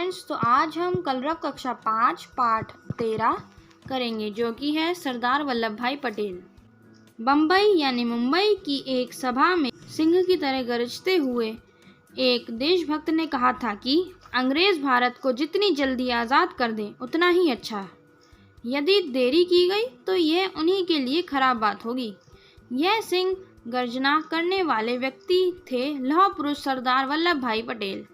Students, तो आज हम कलरव कक्षा 5 पाठ 13 करेंगे, जो कि है सरदार वल्लभ भाई पटेल। बम्बई यानी मुंबई की एक सभा में सिंह की तरह गरजते हुए एक देशभक्त ने कहा था कि अंग्रेज भारत को जितनी जल्दी आज़ाद कर दें उतना ही अच्छा है। यदि देरी की गई तो यह उन्हीं के लिए खराब बात होगी। यह सिंह गर्जना करने वाले व्यक्ति थे लौह पुरुष सरदार वल्लभ भाई पटेल।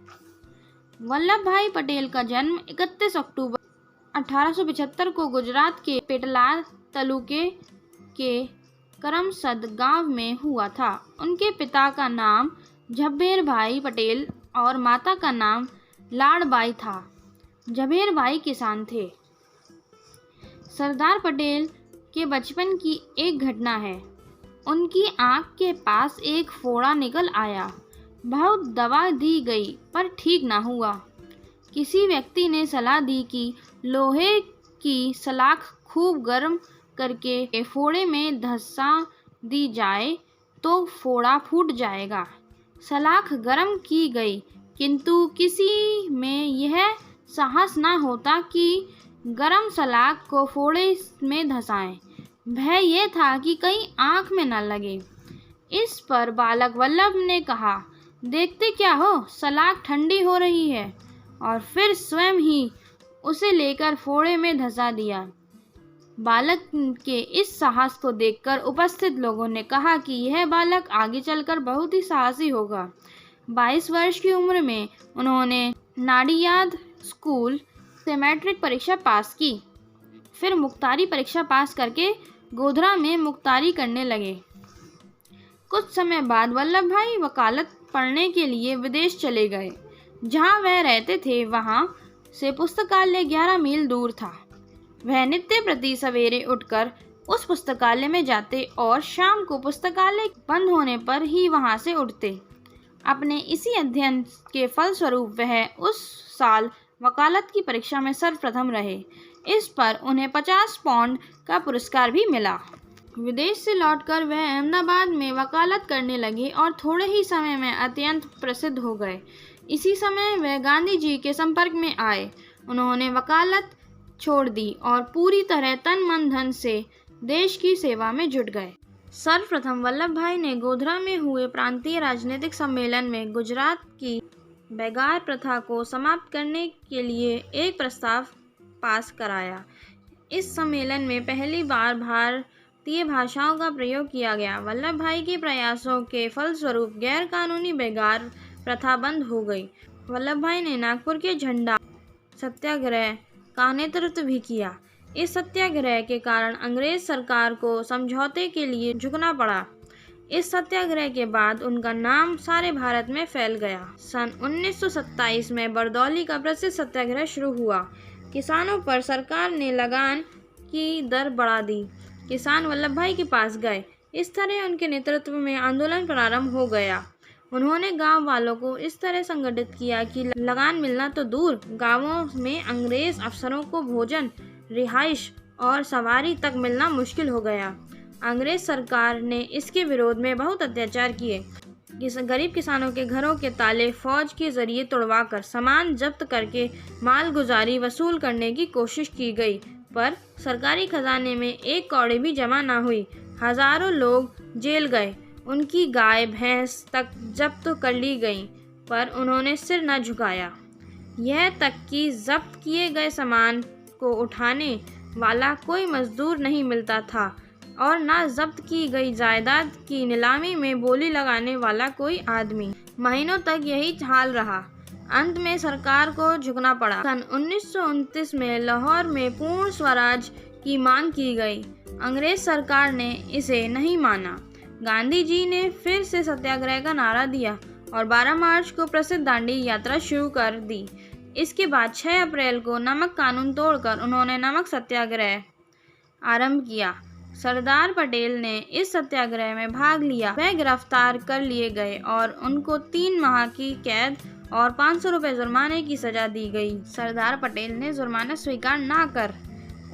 वल्लभ भाई पटेल का जन्म 31 अक्टूबर 1875 को गुजरात के पेटलाद तालुके के करमसद गांव में हुआ था। उनके पिता का नाम झब्बेर भाई पटेल और माता का नाम लाड़बाई था। झब्बेर भाई किसान थे। सरदार पटेल के बचपन की एक घटना है। उनकी आंख के पास एक फोड़ा निकल आया। बहुत दवा दी गई पर ठीक ना हुआ। किसी व्यक्ति ने सलाह दी कि लोहे की सलाख खूब गर्म करके फोड़े में धंसा दी जाए तो फोड़ा फूट जाएगा। सलाख गर्म की गई, किंतु किसी में यह साहस ना होता कि गर्म सलाख को फोड़े में धंसाएं। भय यह था कि कहीं आंख में न लगे। इस पर बालक वल्लभ ने कहा, देखते क्या हो, सलाख ठंडी हो रही है, और फिर स्वयं ही उसे लेकर फोड़े में धंसा दिया। बालक के इस साहस को देखकर उपस्थित लोगों ने कहा कि यह बालक आगे चलकर बहुत ही साहसी होगा। 22 वर्ष की उम्र में उन्होंने नाडियाद स्कूल से मैट्रिक परीक्षा पास की। फिर मुख्तारी परीक्षा पास करके गोधरा में मुख्तारी करने लगे। कुछ समय बाद वल्लभ भाई वकालत पढ़ने के लिए विदेश चले गए। जहाँ वह रहते थे वहाँ से पुस्तकालय 11 मील दूर था। वह नित्य प्रति सवेरे उठकर उस पुस्तकालय में जाते और शाम को पुस्तकालय बंद होने पर ही वहाँ से उठते। अपने इसी अध्ययन के फलस्वरूप वह उस साल वकालत की परीक्षा में सर्वप्रथम रहे। इस पर उन्हें 50 पाउंड का पुरस्कार भी मिला। विदेश से लौटकर वह अहमदाबाद में वकालत करने लगे और थोड़े ही समय में अत्यंत प्रसिद्ध हो गए। इसी समय वह गांधी जी के संपर्क में आए। उन्होंने वकालत छोड़ दी और पूरी तरह तन मन धन से देश की सेवा में जुट गए। सर्वप्रथम वल्लभ भाई ने गोधरा में हुए प्रांतीय राजनीतिक सम्मेलन में गुजरात की बैगार प्रथा को समाप्त करने के लिए एक प्रस्ताव पास कराया। इस सम्मेलन में पहली बार भारतीय भाषाओं का प्रयोग किया गया। वल्लभ भाई के प्रयासों के फलस्वरूप गैर कानूनी बैगार प्रथा बंद हो गई। वल्लभ भाई ने नागपुर के झंडा सत्याग्रह का नेतृत्व भी किया। इस सत्याग्रह के कारण अंग्रेज सरकार को समझौते के लिए झुकना पड़ा। इस सत्याग्रह के बाद उनका नाम सारे भारत में फैल गया। सन 1927 में बरदौली का प्रसिद्ध सत्याग्रह शुरू हुआ। किसानों पर सरकार ने लगान की दर बढ़ा दी। किसान वल्लभ भाई के पास गए। इस तरह उनके नेतृत्व में आंदोलन प्रारंभ हो गया। उन्होंने गांव वालों को इस तरह संगठित किया कि लगान मिलना तो दूर, गांवों में अंग्रेज अफसरों को भोजन, रिहाइश और सवारी तक मिलना मुश्किल हो गया। अंग्रेज सरकार ने इसके विरोध में बहुत अत्याचार किए। गरीब किसानों के घरों के ताले फौज के जरिए तोड़वाकर सामान जब्त करके मालगुजारी वसूल करने की कोशिश की गई, पर सरकारी खजाने में एक कौड़ी भी जमा न हुई। हजारों लोग जेल गए। उनकी गाय भैंस तक जब्त कर ली गई, पर उन्होंने सिर न झुकाया। यह तक कि जब्त किए गए सामान को उठाने वाला कोई मजदूर नहीं मिलता था और न जब्त की गई जायदाद की नीलामी में बोली लगाने वाला कोई आदमी। महीनों तक यही हाल रहा। अंत में सरकार को झुकना पड़ा। सन 1929 में लाहौर में पूर्ण स्वराज की मांग की गई। अंग्रेज सरकार ने इसे नहीं माना। गांधी जी ने फिर से सत्याग्रह का नारा दिया और 12 मार्च को प्रसिद्ध दांडी यात्रा शुरू कर दी। इसके बाद 6 अप्रैल को नमक कानून तोड़कर उन्होंने नमक सत्याग्रह आरंभ किया। सरदार पटेल ने इस सत्याग्रह में भाग लिया। वह गिरफ्तार कर लिए गए और उनको 3 माह की कैद और 500 रुपये जुर्माने की सजा दी गई। सरदार पटेल ने जुर्माना स्वीकार न कर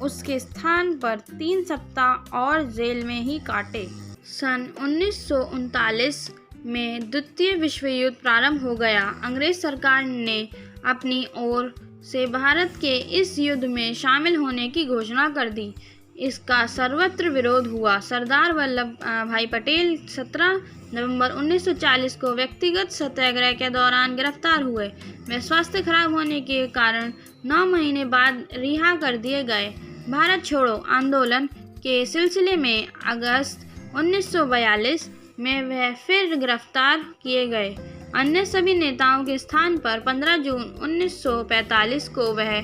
उसके स्थान पर 3 सप्ताह और जेल में ही काटे। सन 1939 में द्वितीय विश्व युद्ध प्रारंभ हो गया। अंग्रेज सरकार ने अपनी ओर से भारत के इस युद्ध में शामिल होने की घोषणा कर दी। इसका सर्वत्र विरोध हुआ। सरदार वल्लभ भाई पटेल 17 नवंबर 1940 को व्यक्तिगत सत्याग्रह के दौरान गिरफ्तार हुए। वे स्वास्थ्य खराब होने के कारण 9 महीने बाद रिहा कर दिए गए। भारत छोड़ो आंदोलन के सिलसिले में अगस्त 1942 में वह फिर गिरफ्तार किए गए। अन्य सभी नेताओं के स्थान पर 15 जून 1945 को वह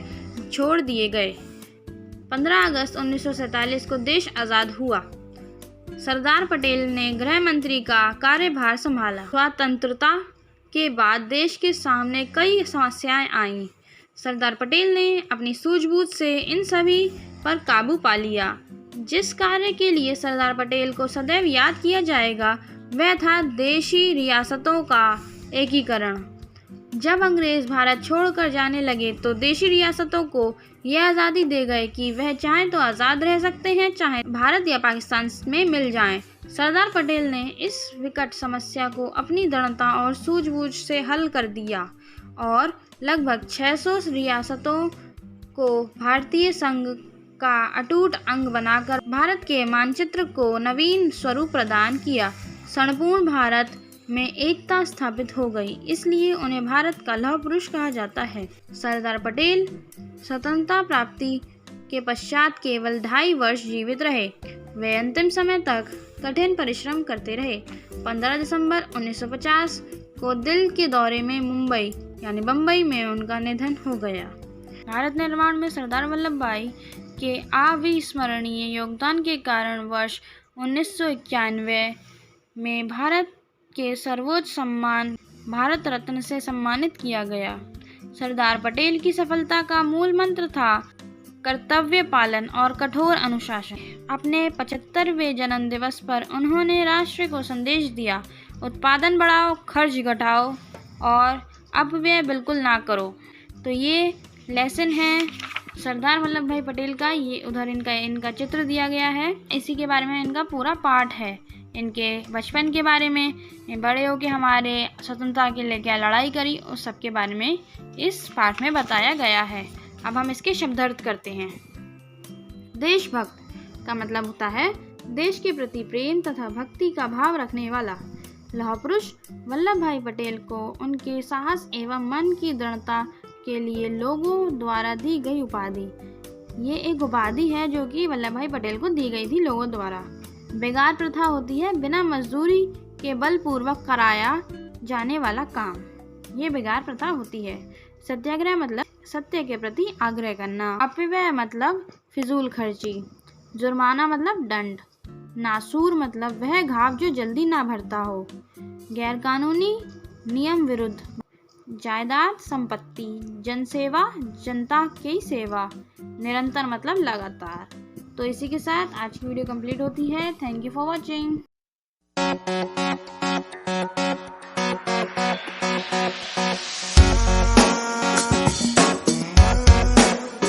छोड़ दिए गए। 15 अगस्त 1947 को देश आज़ाद हुआ। सरदार पटेल ने गृह मंत्री का कार्यभार संभाला। स्वतंत्रता के बाद देश के सामने कई समस्याएं आईं। सरदार पटेल ने अपनी सूझबूझ से इन सभी पर काबू पा लिया। जिस कार्य के लिए सरदार पटेल को सदैव याद किया जाएगा वह था देशी रियासतों का एकीकरण। जब अंग्रेज भारत छोड़कर जाने लगे तो देशी रियासतों को यह आज़ादी दे गए कि वह चाहें तो आज़ाद रह सकते हैं, चाहे भारत या पाकिस्तान में मिल जाएं। सरदार पटेल ने इस विकट समस्या को अपनी दृढ़ता और सूझबूझ से हल कर दिया और लगभग 600 रियासतों को भारतीय संघ का अटूट अंग बनाकर भारत के मानचित्र को नवीन स्वरूप प्रदान किया। संपूर्ण भारत में एकता स्थापित हो गई, इसलिए उन्हें भारत का लौह पुरुष कहा जाता है। सरदार पटेल स्वतंत्रता प्राप्ति के पश्चात केवल 2.5 वर्ष जीवित रहे। वे अंतिम समय तक कठिन परिश्रम करते रहे। 15 दिसंबर 1950 को दिल के दौरे में मुंबई यानी बम्बई में उनका निधन हो गया। भारत निर्माण में सरदार वल्लभ भाई के अविस्मरणीय योगदान के कारण वर्ष 1991 में भारत के सर्वोच्च सम्मान भारत रत्न से सम्मानित किया गया। सरदार पटेल की सफलता का मूल मंत्र था कर्तव्य पालन और कठोर अनुशासन। अपने 75वें जन्म दिवस पर उन्होंने राष्ट्र को संदेश दिया, उत्पादन बढ़ाओ, खर्च घटाओ और अपव्यय बिल्कुल ना करो। तो ये लेसन है सरदार वल्लभ भाई पटेल का। ये उधर इनका चित्र दिया गया है। इसी के बारे में इनका पूरा पाठ है। इनके बचपन के बारे में, बड़े होकर हमारे स्वतंत्रता के लिए क्या लड़ाई करी, उस सब के बारे में इस पाठ में बताया गया है। अब हम इसके शब्दार्थ करते हैं। देशभक्त का मतलब होता है देश के प्रति प्रेम तथा भक्ति का भाव रखने वाला। लौह पुरुष वल्लभ भाई पटेल को उनके साहस एवं मन की दृढ़ता के लिए लोगों द्वारा दी गई उपाधि। ये एक उपाधि है जो कि वल्लभ भाई पटेल को दी गई थी लोगों द्वारा। बेगार प्रथा होती है बिना मजदूरी के बलपूर्वक कराया जाने वाला काम, ये बेगार प्रथा होती है। सत्याग्रह मतलब सत्य के प्रति आग्रह करना। अपव्यय मतलब फिजूल खर्ची। जुर्माना मतलब दंड। नासूर मतलब वह घाव जो जल्दी ना भरता हो। गैरकानूनी नियम विरुद्ध। जायदाद संपत्ति। जनसेवा जनता की सेवा। निरंतर मतलब लगातार। तो इसी के साथ आज की वीडियो कंप्लीट होती है। Thank you for watching.